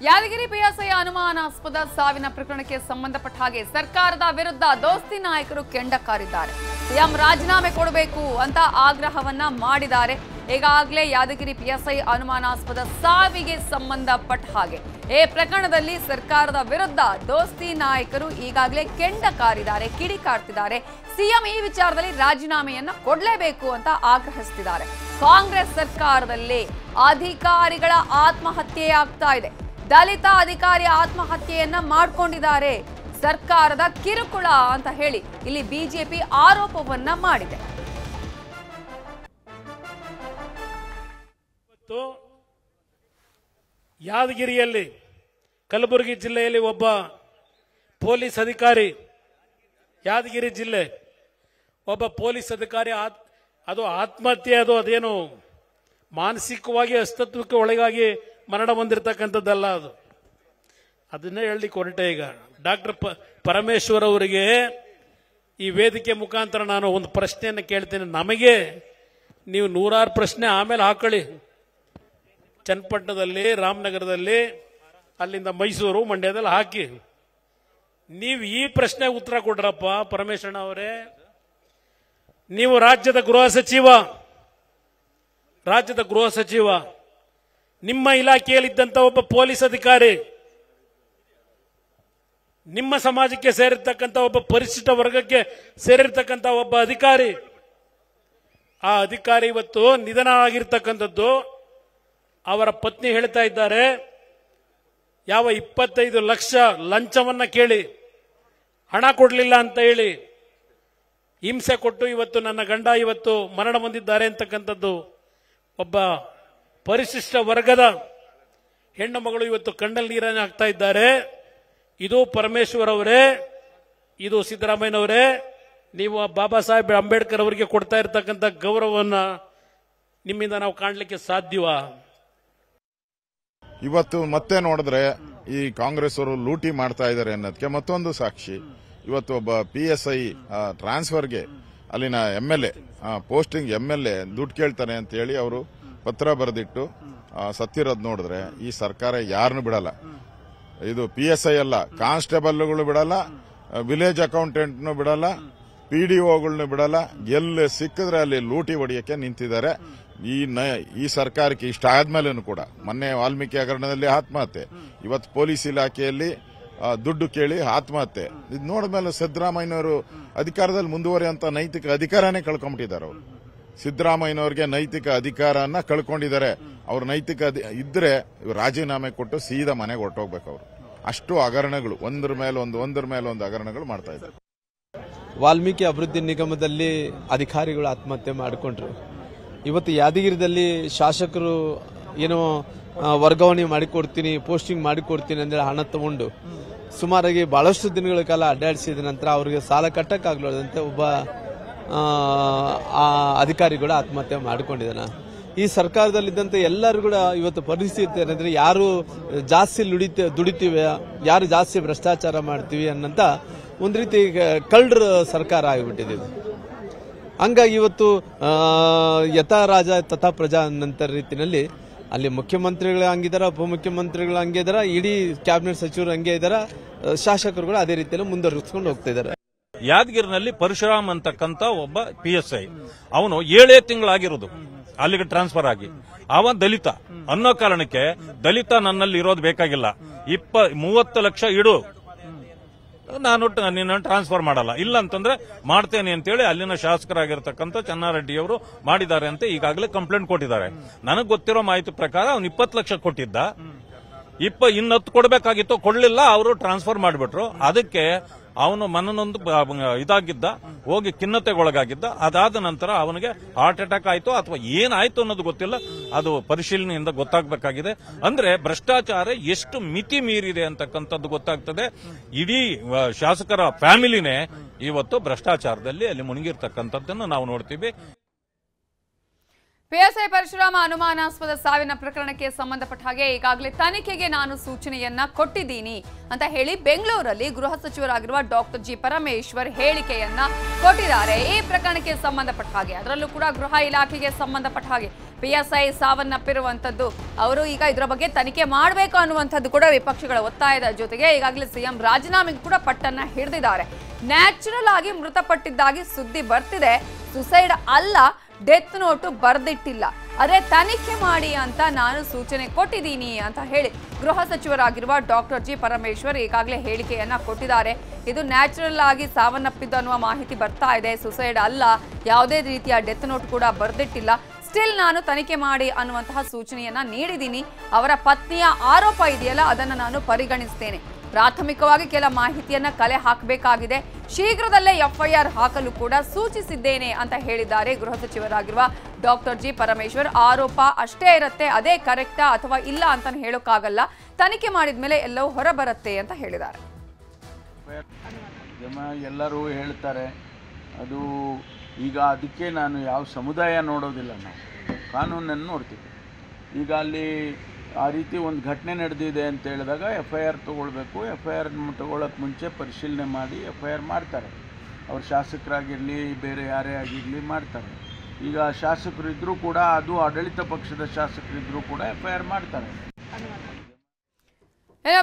Yadgir PSI ಅನುಮಾನಾಸ್ಪದ ಸಾವಿನ ಪ್ರಕರಣಕ್ಕೆ ಸಂಬಂಧಪಟ್ಟ ಹಾಗೆ ಸರ್ಕಾರದ ವಿರುದ್ಧ ದೋಸ್ತಿ ನಾಯಕರು ಕೆಂಡ ಕಾರಿದ್ದಾರೆ. ಸಿಎಂ ರಾಜೀನಾಮೆ ಕೊಡಬೇಕು ಅಂತ ಆಗ್ರಹವನ್ನ ಮಾಡಿದ್ದಾರೆ. ಈಗಾಗಲೇ ಯಾದಗಿರಿ ಪಿಎಸ್ಐ ಅನುಮಾನಾಸ್ಪದ ಸಾವಿಗೆ ಸಂಬಂಧಪಟ್ಟ ಹಾಗೆ ಈ ಪ್ರಕರಣದಲ್ಲಿ ಸರ್ಕಾರದ ವಿರುದ್ಧ ದೋಸ್ತಿ ನಾಯಕರು ಈಗಾಗಲೇ ಕೆಂಡ ಕಾರಿದ್ದಾರೆ, ಕಿಡಿಕಾರ್ತಿದ್ದಾರೆ. ಸಿಎಂ ಈ ವಿಚಾರದಲ್ಲಿ ರಾಜೀನಾಮೆಯನ್ನ ಕೊಡಲೇಬೇಕು ಅಂತ ಆಗ್ರಹಿಸುತ್ತಿದ್ದಾರೆ. ಕಾಂಗ್ರೆಸ್ ಸರ್ಕಾರದಲ್ಲಿ ಅಧಿಕಾರಿಗಳ ಆತ್ಮಹತ್ಯೆ ಆಗ್ತಾ ಇದೆ. ದಲಿತ ಅಧಿಕಾರಿ ಆತ್ಮಹತ್ಯೆಯನ್ನ ಮಾಡಿಕೊಂಡಿದ್ದಾರೆ. ಸರ್ಕಾರದ ಕಿರುಕುಳ ಅಂತ ಹೇಳಿ ಇಲ್ಲಿ ಬಿಜೆಪಿ ಆರೋಪವನ್ನ ಮಾಡಿದೆ. ಯಾದಗಿರಿಯಲ್ಲಿ ಕಲಬುರಗಿ ಜಿಲ್ಲೆಯಲ್ಲಿ ಒಬ್ಬ ಪೊಲೀಸ್ ಅಧಿಕಾರಿ, ಯಾದಗಿರಿ ಜಿಲ್ಲೆ ಒಬ್ಬ ಪೊಲೀಸ್ ಅಧಿಕಾರಿ ಅದು ಆತ್ಮಹತ್ಯೆ, ಅದೇನು ಮಾನಸಿಕವಾಗಿ ಅಸ್ತಿತ್ವಕ್ಕೆ ಒಳಗಾಗಿ ಮರಣ ಹೊಂದಿರತಕ್ಕಂಥದ್ದಲ್ಲ. ಅದನ್ನೇ ಹೇಳಲಿಕ್ಕೆ ಹೊರಟೆ. ಈಗ ಡಾಕ್ಟರ್ ಪರಮೇಶ್ವರ್ ಅವರಿಗೆ ಈ ವೇದಿಕೆ ಮುಖಾಂತರ ನಾನು ಒಂದು ಪ್ರಶ್ನೆಯನ್ನು ಕೇಳ್ತೇನೆ. ನಮಗೆ ನೀವು ನೂರಾರು ಪ್ರಶ್ನೆ ಆಮೇಲೆ ಹಾಕೊಳ್ಳಿ. ಚನ್ನಪಟ್ಟಣದಲ್ಲಿ, ರಾಮನಗರದಲ್ಲಿ, ಅಲ್ಲಿಂದ ಮೈಸೂರು, ಮಂಡ್ಯದಲ್ಲಿ ಹಾಕಿ. ನೀವು ಈ ಪ್ರಶ್ನೆಗೆ ಉತ್ತರ ಕೊಡ್ರಪ್ಪ ಪರಮೇಶ್ವರ ಅವರೇ. ನೀವು ರಾಜ್ಯದ ಗೃಹ ಸಚಿವ, ನಿಮ್ಮ ಇಲಾಖೆಯಲ್ಲಿದ್ದಂಥ ಒಬ್ಬ ಪೊಲೀಸ್ ಅಧಿಕಾರಿ, ನಿಮ್ಮ ಸಮಾಜಕ್ಕೆ ಸೇರಿರ್ತಕ್ಕಂಥ ಒಬ್ಬ ಪರಿಶಿಷ್ಟ ವರ್ಗಕ್ಕೆ ಸೇರಿರ್ತಕ್ಕಂಥ ಒಬ್ಬ ಅಧಿಕಾರಿ, ಆ ಅಧಿಕಾರಿ ಇವತ್ತು ನಿಧನ ಆಗಿರ್ತಕ್ಕಂಥದ್ದು. ಅವರ ಪತ್ನಿ ಹೇಳ್ತಾ ಇದ್ದಾರೆ, ಯಾವ 25 ಲಕ್ಷ ಲಂಚವನ್ನ ಕೇಳಿ ಹಣ ಕೊಡಲಿಲ್ಲ ಅಂತ ಹೇಳಿ ಹಿಂಸೆ ಕೊಟ್ಟು ಇವತ್ತು ನನ್ನ ಗಂಡ ಇವತ್ತು ಮರಣ ಹೊಂದಿದ್ದಾರೆ ಅಂತಕ್ಕಂಥದ್ದು. ಒಬ್ಬ ಪರಿಶಿಷ್ಟ ವರ್ಗದ ಹೆಣ್ಣು ಮಗಳು ಇವತ್ತು ಕಣ್ಣಲ್ಲಿ ನೀರನ್ನು ಹಾಕ್ತಾ ಇದ್ದಾರೆ. ಇದು ಪರಮೇಶ್ವರ್ ಅವರೇ, ಇದು ಸಿದ್ದರಾಮಯ್ಯನವರೇ, ನೀವು ಬಾಬಾ ಸಾಹೇಬ್ ಅಂಬೇಡ್ಕರ್ ಅವರಿಗೆ ಕೊಡ್ತಾ ಇರತಕ್ಕಂಥ ಗೌರವವನ್ನ ನಿಮ್ಮಿಂದ ನಾವು ಕಾಣಲಿಕ್ಕೆ ಸಾಧ್ಯವಾ? ಇವತ್ತು ಮತ್ತೆ ನೋಡಿದ್ರೆ ಈ ಕಾಂಗ್ರೆಸ್ ಅವರು ಲೂಟಿ ಮಾಡ್ತಾ ಇದ್ದಾರೆ ಅನ್ನೋದಕ್ಕೆ ಮತ್ತೊಂದು ಸಾಕ್ಷಿ. ಇವತ್ತು ಒಬ್ಬ PSI ಟ್ರಾನ್ಸ್ಫರ್ಗೆ ಅಲ್ಲಿನ MLA ಪೋಸ್ಟಿಂಗ್ MLA ದುಡ್ಡು ಕೇಳ್ತಾನೆ ಅಂತ ಹೇಳಿ ಅವರು ಪತ್ರ ಬರೆದಿಟ್ಟು ಸತ್ತಿರೋದು ನೋಡಿದ್ರೆ ಈ ಸರ್ಕಾರ ಯಾರನ್ನು ಬಿಡಲ್ಲ. ಇದು PSI ಅಲ್ಲ, ಕಾನ್ಸ್ಟೇಬಲ್ಗಳು ಬಿಡಲ್ಲ, ವಿಲೇಜ್ ಅಕೌಂಟೆಂಟ್ನು ಬಿಡಲ್ಲ, PDOಗಳನ್ನ ಬಿಡಲ್ಲ. ಎಲ್ಲಿ ಸಿಕ್ಕಿದ್ರೆ ಅಲ್ಲಿ ಲೂಟಿ ಹೊಡೆಯಕ್ಕೆ ನಿಂತಿದ್ದಾರೆ. ಈ ಸರ್ಕಾರಕ್ಕೆ ಇಷ್ಟ ಆದ್ಮೇಲೂ ಕೂಡ ಮೊನ್ನೆ ವಾಲ್ಮೀಕಿ ಹಗರಣದಲ್ಲಿ ಆತ್ಮಹತ್ಯೆ, ಇವತ್ತು ಪೊಲೀಸ್ ಇಲಾಖೆಯಲ್ಲಿ ದುಡ್ಡು ಕೇಳಿ ಆತ್ಮಹತ್ಯೆ. ಇದು ನೋಡಿದ್ಮೇಲೆ ಸಿದ್ದರಾಮಯ್ಯನವರು ಅಧಿಕಾರದಲ್ಲಿ ಮುಂದುವರಿಯುವಂತ ನೈತಿಕ ಅಧಿಕಾರನೇ ಕಳ್ಕೊಂಡ್ಬಿಟ್ಟಿದ್ದಾರೆ. ಅವರು ಸಿದ್ದರಾಮಯ್ಯನವರಿಗೆ ನೈತಿಕ ಅಧಿಕಾರನ ಕಳ್ಕೊಂಡಿದ್ದಾರೆ. ಅವ್ರ ನೈತಿಕ ಇದ್ರೆ ರಾಜೀನಾಮೆ ಕೊಟ್ಟು ಸೀದಾ ಮನೆಗೆ ಹೊರಟೋಗ್ಬೇಕು. ಅವರು ಅಷ್ಟು ಹಗರಣಗಳು ಒಂದ್ರ ಮೇಲೆ ಒಂದು ಹಗರಣಗಳು ಮಾಡ್ತಾ ಇದ್ದಾರೆ. ವಾಲ್ಮೀಕಿ ಅಭಿವೃದ್ಧಿ ನಿಗಮದಲ್ಲಿ ಅಧಿಕಾರಿಗಳು ಆತ್ಮಹತ್ಯೆ ಮಾಡಿಕೊಂಡ್ರು. ಇವತ್ತು ಯಾದಗಿರಿದಲ್ಲಿ ಶಾಸಕರು ಏನೋ ವರ್ಗಾವಣೆ ಮಾಡಿಕೊಡ್ತೀನಿ, ಪೋಸ್ಟಿಂಗ್ ಮಾಡಿಕೊಡ್ತೀನಿ ಅಂದ್ರೆ ಹಣ ತಗೊಂಡು ಸುಮಾರಾಗಿ ಬಹಳಷ್ಟು ದಿನಗಳ ಕಾಲ ಅಡ್ಡಾಡಿಸಿದ ನಂತರ ಅವರಿಗೆ ಸಾಲ ಕಟ್ಟಕ್ಕಾಗ್ಲಾರ್ದಂತೆ ಒಬ್ಬ ಅಧಿಕಾರಿಗಳು ಆತ್ಮಹತ್ಯೆ ಮಾಡಿಕೊಂಡಿದ್ದಾನೆ. ಈ ಸರ್ಕಾರದಲ್ಲಿದ್ದಂತೆ ಎಲ್ಲರೂ ಕೂಡ ಇವತ್ತು ಪರಿಸ್ಥಿತಿ ಏನಂದ್ರೆ ಯಾರು ಜಾಸ್ತಿ ದುಡಿತೀವಿ, ಯಾರು ಜಾಸ್ತಿ ಭ್ರಷ್ಟಾಚಾರ ಮಾಡ್ತೀವಿ ಅನ್ನಂತ ಒಂದು ರೀತಿ ಕಳ್ಳರ ಸರ್ಕಾರ ಆಗಿಬಿಟ್ಟಿದೆ. ಹಂಗಾಗಿ ಇವತ್ತು ಯಥಾ ರಾಜ ತಥಾ ಪ್ರಜಾ ಅನ್ನಂತ ರೀತಿಯಲ್ಲಿ ಅಲ್ಲಿ ಮುಖ್ಯಮಂತ್ರಿಗಳು ಹಂಗಿದಾರ, ಉಪಮುಖ್ಯಮಂತ್ರಿಗಳು ಹಂಗೆ ಇದಾರ, ಇಡೀ ಕ್ಯಾಬಿನೆಟ್ ಸಚಿವರು ಹಂಗೆ ಇದಾರ, ಶಾಸಕರುಗಳು ಅದೇ ರೀತಿಯಲ್ಲಿ ಮುಂದುವರಿಸಿಕೊಂಡು ಹೋಗ್ತಾ ಇದ್ದಾರೆ. ಯಾದಗಿರಿನಲ್ಲಿ ಪರಶುರಾಮ್ ಅಂತಕ್ಕಂಥ ಒಬ್ಬ PSI, ಅವನು 7 ತಿಂಗಳಾಗಿರೋದು ಅಲ್ಲಿಗೆ ಟ್ರಾನ್ಸ್ಫರ್ ಆಗಿ. ಅವ ದಲಿತ ಅನ್ನೋ ಕಾರಣಕ್ಕೆ ದಲಿತ ನನ್ನಲ್ಲಿ ಇರೋದು ಬೇಕಾಗಿಲ್ಲ, 30 ಲಕ್ಷ ಇಡು, ನಾನು ನಿನ್ನ ಟ್ರಾನ್ಸ್ಫರ್ ಮಾಡಲ್ಲ, ಇಲ್ಲ ಅಂತಂದ್ರೆ ಮಾಡ್ತೇನೆ ಅಂತೇಳಿ ಅಲ್ಲಿನ ಶಾಸಕರಾಗಿರ್ತಕ್ಕಂಥ ಚೆನ್ನಾರೆಡ್ಡಿಯವರು ಮಾಡಿದ್ದಾರೆ ಅಂತ ಈಗಾಗಲೇ ಕಂಪ್ಲೇಂಟ್ ಕೊಟ್ಟಿದ್ದಾರೆ. ನನಗೆ ಗೊತ್ತಿರೋ ಮಾಹಿತಿ ಪ್ರಕಾರ ಅವ್ನು 20 ಲಕ್ಷ ಕೊಟ್ಟಿದ್ದ, ಇನ್ನು 10 ಕೊಡಬೇಕಾಗಿತ್ತು, ಕೊಡ್ಲಿಲ್ಲ, ಅವರು ಟ್ರಾನ್ಸ್ಫರ್ ಮಾಡಿಬಿಟ್ರು. ಅದಕ್ಕೆ ಅವನು ಮನನೊಂದು ಇದಾಗಿದ್ದ, ಹೋಗಿ ಖಿನ್ನತೆಗೊಳಗಾಗಿದ್ದ. ಅದಾದ ನಂತರ ಅವನಿಗೆ ಹಾರ್ಟ್ ಅಟ್ಯಾಕ್ ಆಯ್ತು ಅಥವಾ ಏನಾಯ್ತು ಅನ್ನೋದು ಗೊತ್ತಿಲ್ಲ, ಅದು ಪರಿಶೀಲನೆಯಿಂದ ಗೊತ್ತಾಗಬೇಕಾಗಿದೆ. ಅಂದ್ರೆ ಭ್ರಷ್ಟಾಚಾರ ಎಷ್ಟು ಮಿತಿ ಮೀರಿದೆ ಅಂತಕ್ಕಂಥದ್ದು ಗೊತ್ತಾಗ್ತದೆ. ಇಡೀ ಶಾಸಕರ ಫ್ಯಾಮಿಲಿನೇ ಇವತ್ತು ಭ್ರಷ್ಟಾಚಾರದಲ್ಲಿ ಅಲ್ಲಿ ಮುಳುಗಿರ್ತಕ್ಕಂಥದ್ದನ್ನು ನಾವು ನೋಡ್ತೀವಿ. ಪಿಎಸ್ಐ ಪರಶುರಾಮ ಅನುಮಾನಾಸ್ಪದ ಸಾವಿನ ಪ್ರಕರಣಕ್ಕೆ ಸಂಬಂಧಪಟ್ಟ ಹಾಗೆ ಈಗಾಗಲೇ ತನಿಖೆಗೆ ನಾನು ಸೂಚನೆಯನ್ನ ಕೊಟ್ಟಿದ್ದೀನಿ ಅಂತ ಹೇಳಿ ಬೆಂಗಳೂರಲ್ಲಿ ಗೃಹ ಸಚಿವರಾಗಿರುವ ಡಾಕ್ಟರ್ ಜಿ ಪರಮೇಶ್ವರ್ ಹೇಳಿಕೆಯನ್ನ ಕೊಟ್ಟಿದ್ದಾರೆ. ಈ ಪ್ರಕರಣಕ್ಕೆ ಸಂಬಂಧಪಟ್ಟ ಹಾಗೆ ಅದರಲ್ಲೂ ಕೂಡ ಗೃಹ ಇಲಾಖೆಗೆ ಸಂಬಂಧಪಟ್ಟ ಹಾಗೆ PSI ಸಾವನ್ನಪ್ಪಿರುವಂತದ್ದು. ಅವರು ಈಗ ಇದರ ಬಗ್ಗೆ ತನಿಖೆ ಮಾಡಬೇಕು ಅನ್ನುವಂಥದ್ದು ಕೂಡ ವಿಪಕ್ಷಗಳ ಒತ್ತಾಯದ ಜೊತೆಗೆ ಈಗಾಗಲೇ ಸಿಎಂ ರಾಜೀನಾಮೆಗೆ ಕೂಡ ಪಟ್ಟನ್ನ ಹಿಡಿದಿದ್ದಾರೆ. ನ್ಯಾಚುರಲ್ ಆಗಿ ಮೃತಪಟ್ಟಿದ್ದಾಗಿ ಸುದ್ದಿ ಬರ್ತಿದೆ, ಸುಸೈಡ್ ಅಲ್ಲ, ಡೆತ್ ನೋಟು ಬರ್ದಿಟ್ಟಿಲ್ಲ, ಅದೇ ತನಿಖೆ ಮಾಡಿ ಅಂತ ನಾನು ಸೂಚನೆ ಕೊಟ್ಟಿದ್ದೀನಿ ಅಂತ ಹೇಳಿ ಗೃಹ ಸಚಿವರಾಗಿರುವ ಡಾಕ್ಟರ್ ಜಿ ಪರಮೇಶ್ವರ್ ಈಗಾಗಲೇ ಹೇಳಿಕೆಯನ್ನ ಕೊಟ್ಟಿದ್ದಾರೆ. ಇದು ನ್ಯಾಚುರಲ್ ಆಗಿ ಸಾವನ್ನಪ್ಪಿದ್ದು ಅನ್ನುವ ಮಾಹಿತಿ ಬರ್ತಾ ಇದೆ, ಸುಸೈಡ್ ಅಲ್ಲ, ಯಾವುದೇ ರೀತಿಯ ಡೆತ್ ನೋಟ್ ಕೂಡ ಬರ್ದಿಟ್ಟಿಲ್ಲ, ಸ್ಟಿಲ್ ನಾನು ತನಿಖೆ ಮಾಡಿ ಅನ್ನುವಂತಹ ಸೂಚನೆಯನ್ನ ನೀಡಿದ್ದೀನಿ. ಅವರ ಪತ್ನಿಯ ಆರೋಪ ಇದೆಯಲ್ಲ, ಅದನ್ನು ನಾನು ಪರಿಗಣಿಸ್ತೇನೆ. ಪ್ರಾಥಮಿಕವಾಗಿ ಕೆಲ ಮಾಹಿತಿಯನ್ನ ಕಲೆ ಹಾಕಬೇಕಾಗಿದೆ, ಶೀಘ್ರದಲ್ಲೇ FIR ಹಾಕಲು ಕೂಡ ಸೂಚಿಸಿದ್ದೇನೆ ಅಂತ ಹೇಳಿದ್ದಾರೆ ಗೃಹ ಸಚಿವರಾಗಿರುವ ಡಾಕ್ಟರ್ ಜಿ ಪರಮೇಶ್ವರ್. ಆರೋಪ ಅಷ್ಟೇ ಇರುತ್ತೆ, ಅದೇ ಕರೆಕ್ಟಾ ಅಥವಾ ಇಲ್ಲ ಅಂತ ಹೇಳೋಕ್ಕಾಗಲ್ಲ, ತನಿಖೆ ಮಾಡಿದ ಮೇಲೆ ಎಲ್ಲವೂ ಹೊರಬರುತ್ತೆ ಅಂತ ಹೇಳಿದ್ದಾರೆ. ಎಲ್ಲರೂ ಹೇಳ್ತಾರೆ ಅದು. ಈಗ ಅದಕ್ಕೆ ನಾನು ಯಾವ ಸಮುದಾಯ ನೋಡೋದಿಲ್ಲ, ನಾವು ಕಾನೂನನ್ನು ನೋಡ್ತೀವಿ. ಈಗ ಅಲ್ಲಿ ಆ ರೀತಿ ಒಂದು ಘಟನೆ ನಡೆದಿದೆ ಅಂತ ಹೇಳಿದಾಗ FIR ತೊಗೊಳ್ಬೇಕು. FIR ತೊಗೊಳ್ಳೋಕ್ಕೆ ಮುಂಚೆ ಪರಿಶೀಲನೆ ಮಾಡಿ FIR ಮಾಡ್ತಾರೆ. ಅವ್ರು ಶಾಸಕರಾಗಿರಲಿ ಬೇರೆ ಯಾರೇ ಆಗಿರಲಿ ಮಾಡ್ತಾರೆ. ಈಗ ಶಾಸಕರು ಇದ್ದರೂ ಕೂಡ, ಅದು ಆಡಳಿತ ಪಕ್ಷದ ಶಾಸಕರಿದ್ದರೂ ಕೂಡ FIR ಮಾಡ್ತಾರೆ.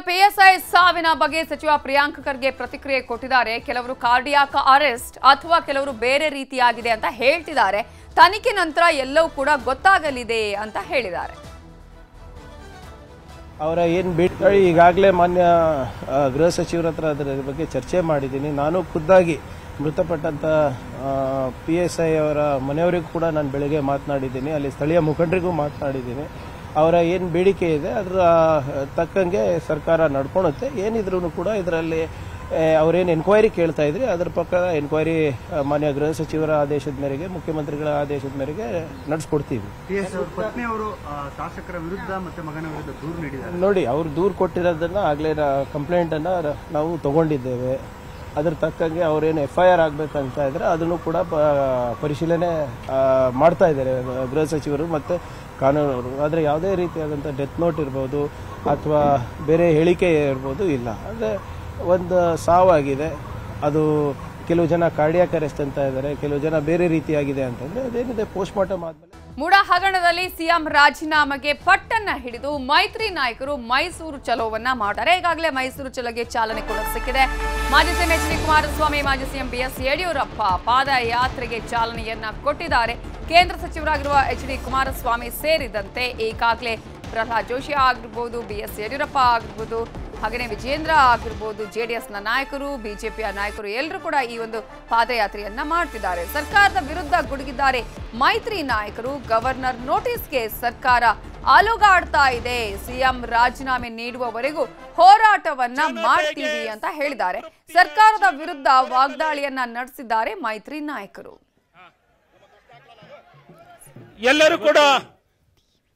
PSI ಸಾವಿನ ಬಗ್ಗೆ ಸಚಿವ ಪ್ರಿಯಾಂಕ್ ಖರ್ಗೆ ಪ್ರತಿಕ್ರಿಯೆ ಕೊಟ್ಟಿದ್ದಾರೆ. ಕೆಲವರು ಕಾರ್ಡಿಯಾಕ್ ಅರೆಸ್ಟ್ ಅಥವಾ ಕೆಲವರು ಬೇರೆ ರೀತಿಯಾಗಿದೆ ಅಂತ ಹೇಳ್ತಿದ್ದಾರೆ. ತನಿಖೆ ನಂತರ ಎಲ್ಲವೂ ಕೂಡ ಗೊತ್ತಾಗಲಿದೆ ಅಂತ ಹೇಳಿದ್ದಾರೆ. ಅವರ ಏನು ಭೇಟಿ ಈಗಾಗಲೇ ಮಾನ್ಯ ಗೃಹ ಸಚಿವರ ಹತ್ರ ಅದರ ಬಗ್ಗೆ ಚರ್ಚೆ ಮಾಡಿದ್ದೀನಿ. ನಾನು ಖುದ್ದಾಗಿ ಮೃತಪಟ್ಟಂಥ PSI ಅವರ ಮನೆಯವರಿಗೂ ಕೂಡ ನಾನು ಬೆಳಗ್ಗೆ ಮಾತನಾಡಿದ್ದೀನಿ, ಅಲ್ಲಿ ಸ್ಥಳೀಯ ಮುಖಂಡರಿಗೂ ಮಾತನಾಡಿದ್ದೀನಿ. ಅವರ ಏನು ಬೇಡಿಕೆ ಇದೆ ಅದರ ತಕ್ಕಂಗೆ ಸರ್ಕಾರ ನಡ್ಕೊಳುತ್ತೆ. ಏನಿದ್ರು ಕೂಡ ಇದರಲ್ಲಿ ಅವರೇನು ಎನ್ಕ್ವೈರಿ ಕೇಳ್ತಾ ಇದ್ರಿ ಅದರ ಪ್ರಕಾರ ಎನ್ಕ್ವೈರಿ ಮಾನ್ಯ ಗೃಹ ಸಚಿವರ ಆದೇಶದ ಮೇರೆಗೆ, ಮುಖ್ಯಮಂತ್ರಿಗಳ ಆದೇಶದ ಮೇರೆಗೆ ನಡೆಸ್ಕೊಡ್ತೀವಿ. ಶಾಸಕರ ವಿರುದ್ಧ ಮತ್ತೆ ಮಗನ ವಿರುದ್ಧ ದೂರು ನೀಡಿದ್ದಾರೆ ನೋಡಿ, ಅವರು ದೂರು ಕೊಟ್ಟಿರೋದನ್ನ ಆಗಲೇ ಕಂಪ್ಲೇಂಟ್ ಅನ್ನ ನಾವು ತಗೊಂಡಿದ್ದೇವೆ. ಅದ್ರ ತಕ್ಕಂಗೆ ಅವರೇನು FIR ಆಗಬೇಕಂತ ಇದ್ರೆ ಅದನ್ನು ಕೂಡ ಪರಿಶೀಲನೆ ಮಾಡ್ತಾ ಇದ್ದಾರೆ ಗೃಹ ಸಚಿವರು ಮತ್ತೆ ಕಾನೂನವರು. ಆದರೆ ಯಾವುದೇ ರೀತಿಯಾದಂಥ ಡೆತ್ ನೋಟ್ ಇರ್ಬೋದು ಅಥವಾ ಬೇರೆ ಹೇಳಿಕೆ ಇರ್ಬೋದು ಇಲ್ಲ. ಅಂದರೆ ಒಂದು ಸಾವಾಗಿದೆ, ಅದು ಕೆಲವು ಜನ ಕಾರ್ಡಿಯಾಕ್ ಅರೆಸ್ಟ್ ಅಂತ ಇದ್ದಾರೆ, ಕೆಲವು ಜನ ಬೇರೆ ರೀತಿಯಾಗಿದೆ ಅಂತಂದ್ರೆ ಅದೇನಿದೆ ಪೋಸ್ಟ್ ಮಾರ್ಟಮ್ ಆದ್ಮೇಲೆ. ಮೂಡ ಹಗರಣದಲ್ಲಿ ಸಿಎಂ ರಾಜೀನಾಮೆಗೆ ಪಟ್ಟನ್ನ ಹಿಡಿದು ಮೈತ್ರಿ ನಾಯಕರು ಮೈಸೂರು ಚಲೋವನ್ನ ಮಾಡ್ತಾರೆ. ಈಗಾಗಲೇ ಮೈಸೂರು ಚಲೋಗೆ ಚಾಲನೆ ಕೂಡ ಸಿಕ್ಕಿದೆ. ಮಾಜಿ ಸಿಎಂ HD ಕುಮಾರಸ್ವಾಮಿ, ಮಾಜಿ ಸಿಎಂ BS ಯಡಿಯೂರಪ್ಪ ಪಾದಯಾತ್ರೆಗೆ ಚಾಲನೆಯನ್ನ ಕೊಟ್ಟಿದ್ದಾರೆ. ಕೇಂದ್ರ ಸಚಿವರಾಗಿರುವ HD ಕುಮಾರಸ್ವಾಮಿ ಸೇರಿದಂತೆ ಈಗಾಗಲೇ ಪ್ರಹ್ಲಾದ್ ಜೋಶಿ ಆಗಿರ್ಬೋದು, BS ಯಡಿಯೂರಪ್ಪ ಆಗಿರ್ಬೋದು, ಹಾಗೆಯೇ ವಿಜೇಂದ್ರ ಆಗಿರ್ಬೋದು, JDSನ ನಾಯಕರು, ಬಿಜೆಪಿಯ ನಾಯಕರು ಎಲ್ಲರೂ ಕೂಡ ಈ ಒಂದು ಪಾದಯಾತ್ರೆಯನ್ನ ಮಾಡ್ತಿದ್ದಾರೆ. ಸರ್ಕಾರದ ವಿರುದ್ಧ ಗುಡುಗಿದ್ದಾರೆ ಮೈತ್ರಿ ನಾಯಕರು. ಗವರ್ನರ್ ನೋಟಿಸ್ಗೆ ಸರ್ಕಾರ ಅಲುಗಾಡ್ತಾ ಇದೆ, ಸಿಎಂ ರಾಜೀನಾಮೆ ನೀಡುವವರೆಗೂ ಹೋರಾಟವನ್ನ ಮಾಡ್ತೀವಿ ಅಂತ ಹೇಳಿದ್ದಾರೆ. ಸರ್ಕಾರದ ವಿರುದ್ಧ ವಾಗ್ದಾಳಿಯನ್ನ ನಡೆಸಿದ್ದಾರೆ ಮೈತ್ರಿ ನಾಯಕರು. ಎಲ್ಲರೂ ಕೂಡ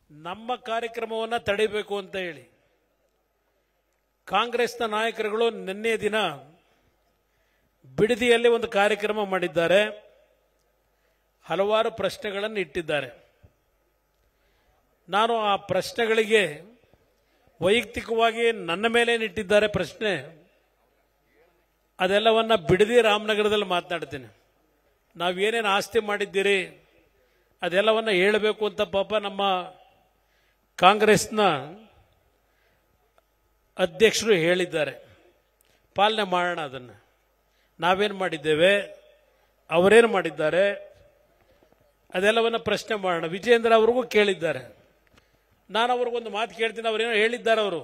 ನಮ್ಮ ಕಾರ್ಯಕ್ರಮವನ್ನು ತಡೆಯಬೇಕು ಅಂತ ಹೇಳಿ ಕಾಂಗ್ರೆಸ್ನ ನಾಯಕರುಗಳು ನಿನ್ನೆ ದಿನ ಬಿಡದಿಯಲ್ಲಿ ಒಂದು ಕಾರ್ಯಕ್ರಮ ಮಾಡಿದ್ದಾರೆ. ಹಲವಾರು ಪ್ರಶ್ನೆಗಳನ್ನು ಇಟ್ಟಿದ್ದಾರೆ. ನಾನು ಆ ಪ್ರಶ್ನೆಗಳಿಗೆ ವೈಯಕ್ತಿಕವಾಗಿ ನನ್ನ ಮೇಲೆ ಇಟ್ಟಿದ್ದಾರೆ ಪ್ರಶ್ನೆ, ಅದೆಲ್ಲವನ್ನ ಬಿಡದಿ ರಾಮನಗರದಲ್ಲಿ ಮಾತನಾಡ್ತೇನೆ. ನಾವೇನೇನು ಆಸ್ತಿ ಮಾಡಿದ್ದೀರಿ ಅದೆಲ್ಲವನ್ನ ಹೇಳಬೇಕು ಅಂತ ಪಾಪ ನಮ್ಮ ಕಾಂಗ್ರೆಸ್ನ ಅಧ್ಯಕ್ಷರು ಹೇಳಿದ್ದಾರೆ. ಪಾಲನೆ ಮಾಡೋಣ, ಅದನ್ನು ನಾವೇನು ಮಾಡಿದ್ದೇವೆ, ಅವರೇನು ಮಾಡಿದ್ದಾರೆ, ಅದೆಲ್ಲವನ್ನ ಪ್ರಶ್ನೆ ಮಾಡೋಣ. ವಿಜೇಂದ್ರ ಅವ್ರಿಗೂ ಕೇಳಿದ್ದಾರೆ. ನಾನು ಅವ್ರಿಗೊಂದು ಮಾತು ಕೇಳ್ತೀನಿ, ಅವರೇನೋ ಹೇಳಿದ್ದಾರೆ. ಅವರು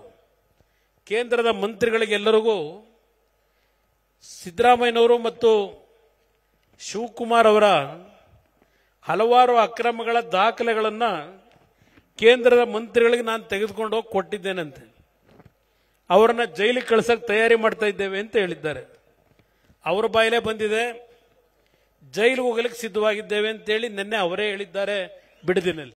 ಕೇಂದ್ರದ ಮಂತ್ರಿಗಳಿಗೆಲ್ಲರಿಗೂ ಸಿದ್ದರಾಮಯ್ಯನವರು ಮತ್ತು ಶಿವಕುಮಾರ್ ಅವರ ಹಲವಾರು ಅಕ್ರಮಗಳ ದಾಖಲೆಗಳನ್ನು ಕೇಂದ್ರದ ಮಂತ್ರಿಗಳಿಗೆ ನಾನು ತೆಗೆದುಕೊಂಡು ಹೋಗಿ ಕೊಟ್ಟಿದ್ದೇನಂತೆ. ಅವರನ್ನ ಜೈಲಿಗೆ ಕಳಿಸಕ್ಕೆ ತಯಾರಿ ಮಾಡ್ತಾ ಇದ್ದೇವೆ ಅಂತ ಹೇಳಿದ್ದಾರೆ. ಅವರ ಬಾಯಲ್ಲೇ ಬಂದಿದೆ, ಜೈಲಿಗೆ ಹೋಗಲಿಕ್ಕೆ ಸಿದ್ಧವಾಗಿದ್ದೇವೆ ಅಂತೇಳಿ ನಿನ್ನೆ ಅವರೇ ಹೇಳಿದ್ದಾರೆ ಬಿಡದಿನಲ್ಲಿ.